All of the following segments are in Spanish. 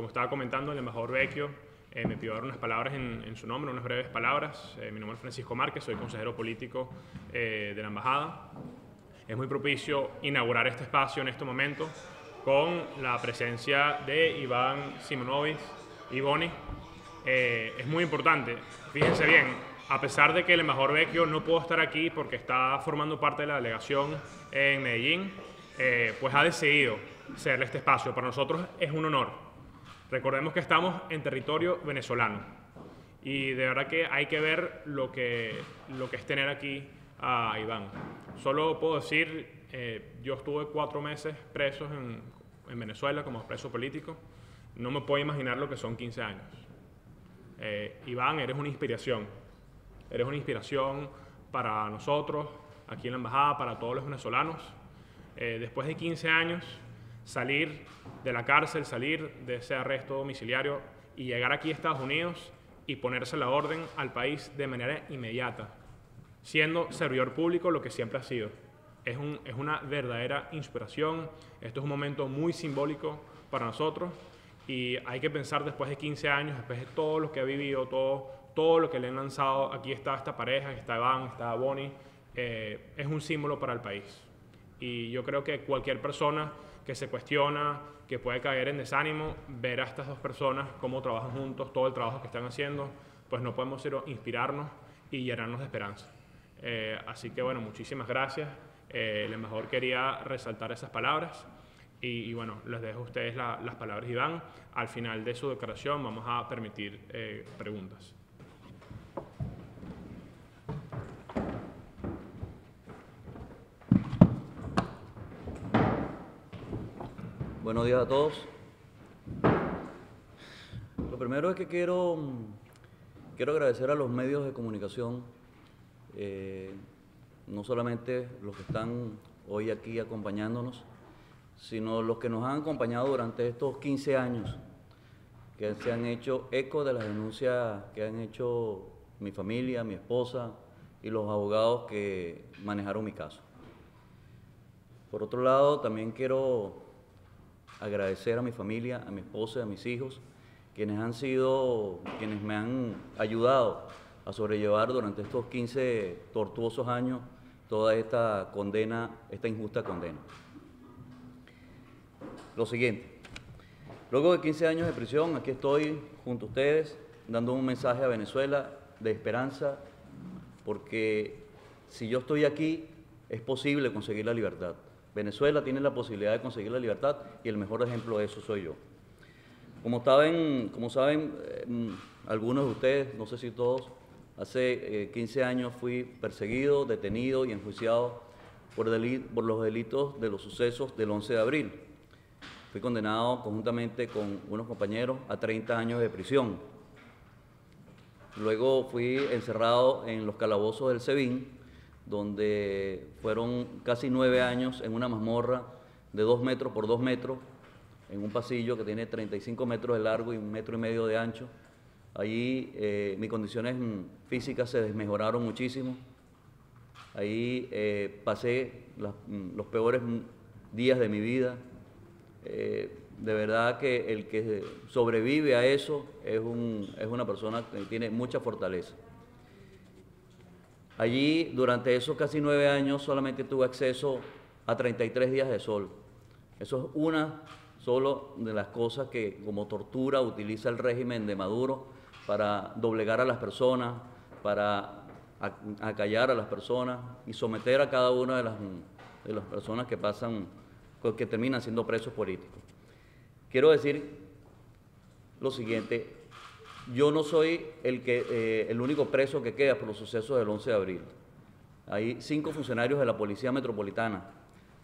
como estaba comentando, el embajador Vecchio me pidió dar unas palabras en su nombre, unas breves palabras. Mi nombre es Francisco Márquez, soy consejero político de la embajada. Es muy propicio inaugurar este espacio en este momento con la presencia de Iván Simonovic y Boni. Es muy importante, fíjense bien, a pesar de que el embajador Vecchio no pudo estar aquí porque está formando parte de la delegación en Medellín, pues ha decidido cederle este espacio. Para nosotros es un honor. Recordemos que estamos en territorio venezolano y de verdad que hay que ver lo que es tener aquí a Iván. Solo puedo decir, yo estuve 4 meses preso en Venezuela como preso político. No me puedo imaginar lo que son 15 años. Iván, eres una inspiración. Eres una inspiración para nosotros, aquí en la embajada, para todos los venezolanos. Después de 15 años, salir de la cárcel, salir de ese arresto domiciliario y llegar aquí a Estados Unidos y ponerse la orden al país de manera inmediata, siendo servidor público lo que siempre ha sido. Es una verdadera inspiración. Esto es un momento muy simbólico para nosotros y hay que pensar después de 15 años, después de todo lo que ha vivido, todo lo que le han lanzado. Aquí está esta pareja, está Iván, está Boni, es un símbolo para el país. Y yo creo que cualquier persona que se cuestiona, que puede caer en desánimo, ver a estas dos personas cómo trabajan juntos, todo el trabajo que están haciendo, pues no podemos sino inspirarnos y llenarnos de esperanza. Así que bueno, muchísimas gracias. El embajador quería resaltar esas palabras y bueno, les dejo a ustedes las palabras de Iván. Al final de su declaración vamos a permitir preguntas. Buenos días a todos. Lo primero es que quiero agradecer a los medios de comunicación, no solamente los que están hoy aquí acompañándonos, sino los que nos han acompañado durante estos 15 años, que se han hecho eco de las denuncias que han hecho mi familia, mi esposa y los abogados que manejaron mi caso. Por otro lado, también quiero agradecer a mi familia, a mi esposa, a mis hijos, quienes me han ayudado a sobrellevar durante estos 15 tortuosos años toda esta condena, esta injusta condena. Lo siguiente, luego de 15 años de prisión, aquí estoy junto a ustedes dando un mensaje a Venezuela de esperanza, porque si yo estoy aquí, es posible conseguir la libertad. Venezuela tiene la posibilidad de conseguir la libertad y el mejor ejemplo de eso soy yo. Como saben algunos de ustedes, no sé si todos, hace 15 años fui perseguido, detenido y enjuiciado por los delitos de los sucesos del 11 de abril. Fui condenado conjuntamente con unos compañeros a 30 años de prisión. Luego fui encerrado en los calabozos del SEBIN, donde fueron casi 9 años en una mazmorra de 2 metros por 2 metros, en un pasillo que tiene 35 metros de largo y 1,5 metros de ancho. Allí mis condiciones físicas se desmejoraron muchísimo. Ahí pasé los peores días de mi vida. De verdad que el que sobrevive a eso es una persona que tiene mucha fortaleza. Allí, durante esos casi 9 años, solamente tuve acceso a 33 días de sol. Eso es una solo de las cosas que como tortura utiliza el régimen de Maduro para doblegar a las personas, para acallar a las personas y someter a cada una de las personas que terminan siendo presos políticos. Quiero decir lo siguiente. Yo no soy el único preso que queda por los sucesos del 11 de abril. Hay 5 funcionarios de la Policía Metropolitana: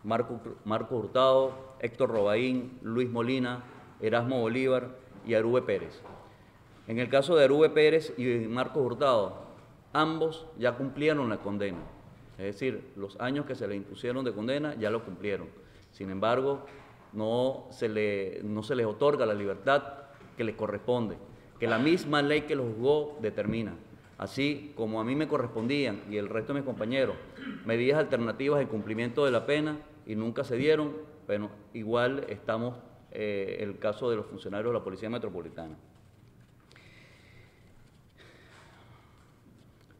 Marco Hurtado, Héctor Robaín, Luis Molina, Erasmo Bolívar y Arube Pérez. En el caso de Arube Pérez y Marco Hurtado, ambos ya cumplieron la condena. Es decir, los años que se les impusieron de condena ya lo cumplieron. Sin embargo, no se les otorga la libertad que les corresponde, que la misma ley que los juzgó determina. Así como a mí me correspondían y el resto de mis compañeros medidas alternativas de cumplimiento de la pena y nunca se dieron, bueno, igual estamos el caso de los funcionarios de la Policía Metropolitana.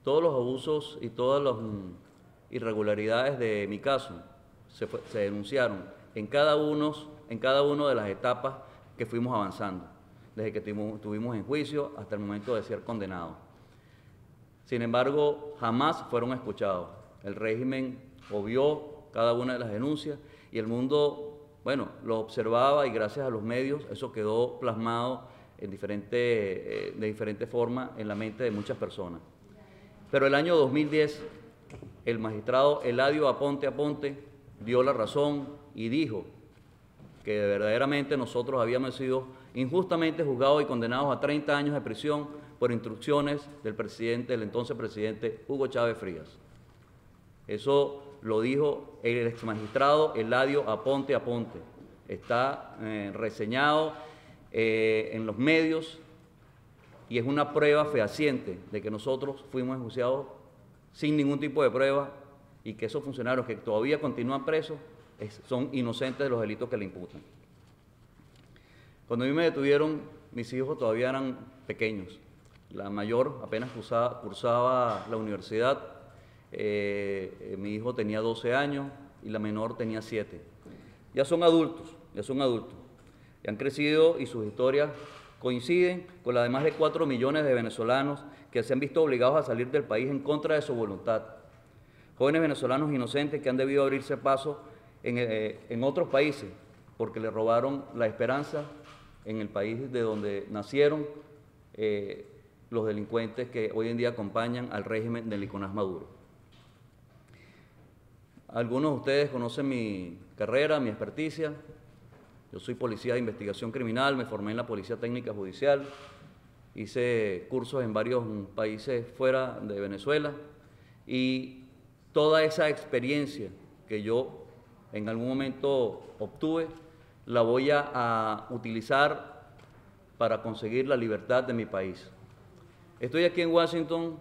Todos los abusos y todas las irregularidades de mi caso se denunciaron en cada una de las etapas que fuimos avanzando, desde que estuvimos en juicio hasta el momento de ser condenados. Sin embargo, jamás fueron escuchados. El régimen obvió cada una de las denuncias y el mundo, bueno, lo observaba, y gracias a los medios eso quedó plasmado de diferente forma en la mente de muchas personas. Pero el año 2010, el magistrado Eladio Aponte dio la razón y dijo que verdaderamente nosotros habíamos sido injustamente juzgados y condenados a 30 años de prisión por instrucciones del entonces presidente Hugo Chávez Frías. Eso lo dijo el exmagistrado Eladio Aponte. Está reseñado en los medios y es una prueba fehaciente de que nosotros fuimos enjuiciados sin ningún tipo de prueba y que esos funcionarios que todavía continúan presos son inocentes de los delitos que le imputan. Cuando a mí me detuvieron, mis hijos todavía eran pequeños. La mayor apenas cursaba la universidad, mi hijo tenía 12 años y la menor tenía 7. Ya son adultos, ya han crecido y sus historias coinciden con las de más de 4 millones de venezolanos que se han visto obligados a salir del país en contra de su voluntad. Jóvenes venezolanos inocentes que han debido abrirse paso en otros países porque le robaron la esperanza en el país de donde nacieron los delincuentes que hoy en día acompañan al régimen de Nicolás Maduro. Algunos de ustedes conocen mi carrera, mi experticia. Yo soy policía de investigación criminal, me formé en la Policía Técnica Judicial, hice cursos en varios países fuera de Venezuela y toda esa experiencia que yo en algún momento obtuve, la voy a utilizar para conseguir la libertad de mi país. Estoy aquí en Washington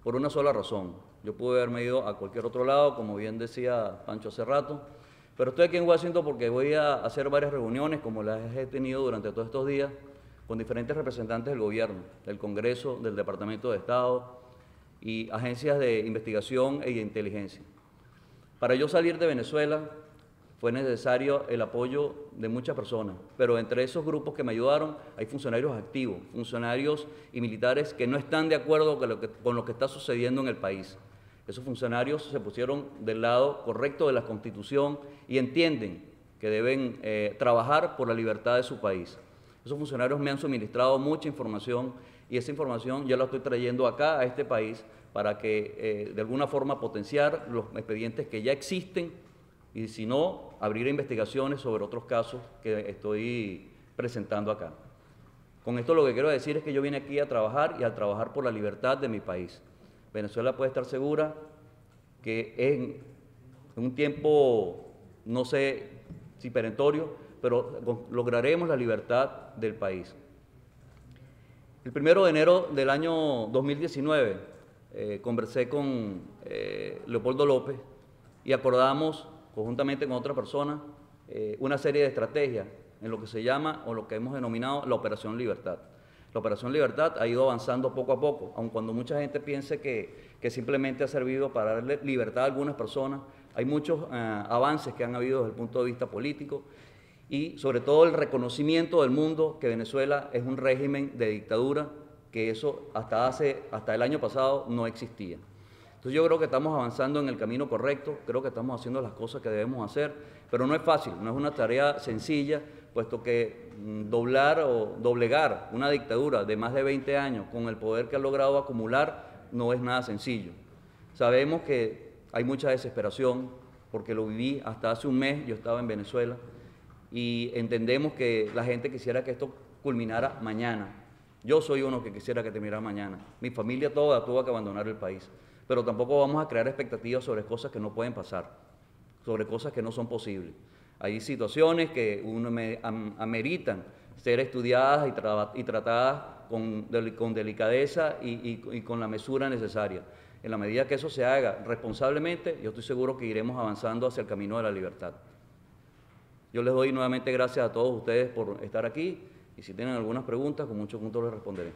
por una sola razón. Yo pude haberme ido a cualquier otro lado, como bien decía Pancho hace rato, pero estoy aquí en Washington porque voy a hacer varias reuniones, como las he tenido durante todos estos días, con diferentes representantes del gobierno, del Congreso, del Departamento de Estado y agencias de investigación e inteligencia. Para yo salir de Venezuela fue necesario el apoyo de muchas personas, pero entre esos grupos que me ayudaron hay funcionarios activos, funcionarios y militares que no están de acuerdo con lo que está sucediendo en el país. Esos funcionarios se pusieron del lado correcto de la Constitución y entienden que deben trabajar por la libertad de su país. Esos funcionarios me han suministrado mucha información y esa información yo la estoy trayendo acá a este país para que de alguna forma potenciar los expedientes que ya existen y si no, abrir investigaciones sobre otros casos que estoy presentando acá. Con esto lo que quiero decir es que yo vine aquí a trabajar y a trabajar por la libertad de mi país. Venezuela puede estar segura que en un tiempo, no sé si perentorio, pero lograremos la libertad del país. El 1 de enero del año 2019 conversé con Leopoldo López y acordamos, conjuntamente con otra persona, una serie de estrategias en lo que se llama o lo que hemos denominado la Operación Libertad. La Operación Libertad ha ido avanzando poco a poco, aun cuando mucha gente piense que simplemente ha servido para darle libertad a algunas personas, hay muchos avances que han habido desde el punto de vista político y sobre todo el reconocimiento del mundo que Venezuela es un régimen de dictadura, que eso hasta el año pasado no existía. Entonces yo creo que estamos avanzando en el camino correcto, creo que estamos haciendo las cosas que debemos hacer, pero no es fácil, no es una tarea sencilla, puesto que doblar o doblegar una dictadura de más de 20 años con el poder que ha logrado acumular no es nada sencillo. Sabemos que hay mucha desesperación, porque lo viví hasta hace un mes, yo estaba en Venezuela, y entendemos que la gente quisiera que esto culminara mañana. Yo soy uno que quisiera que terminara mañana. Mi familia toda tuvo que abandonar el país. Pero tampoco vamos a crear expectativas sobre cosas que no pueden pasar, sobre cosas que no son posibles. Hay situaciones que ameritan ser estudiadas y tratadas con delicadeza y con la mesura necesaria. En la medida que eso se haga responsablemente, yo estoy seguro que iremos avanzando hacia el camino de la libertad. Yo les doy nuevamente gracias a todos ustedes por estar aquí y si tienen algunas preguntas, con mucho gusto les responderé.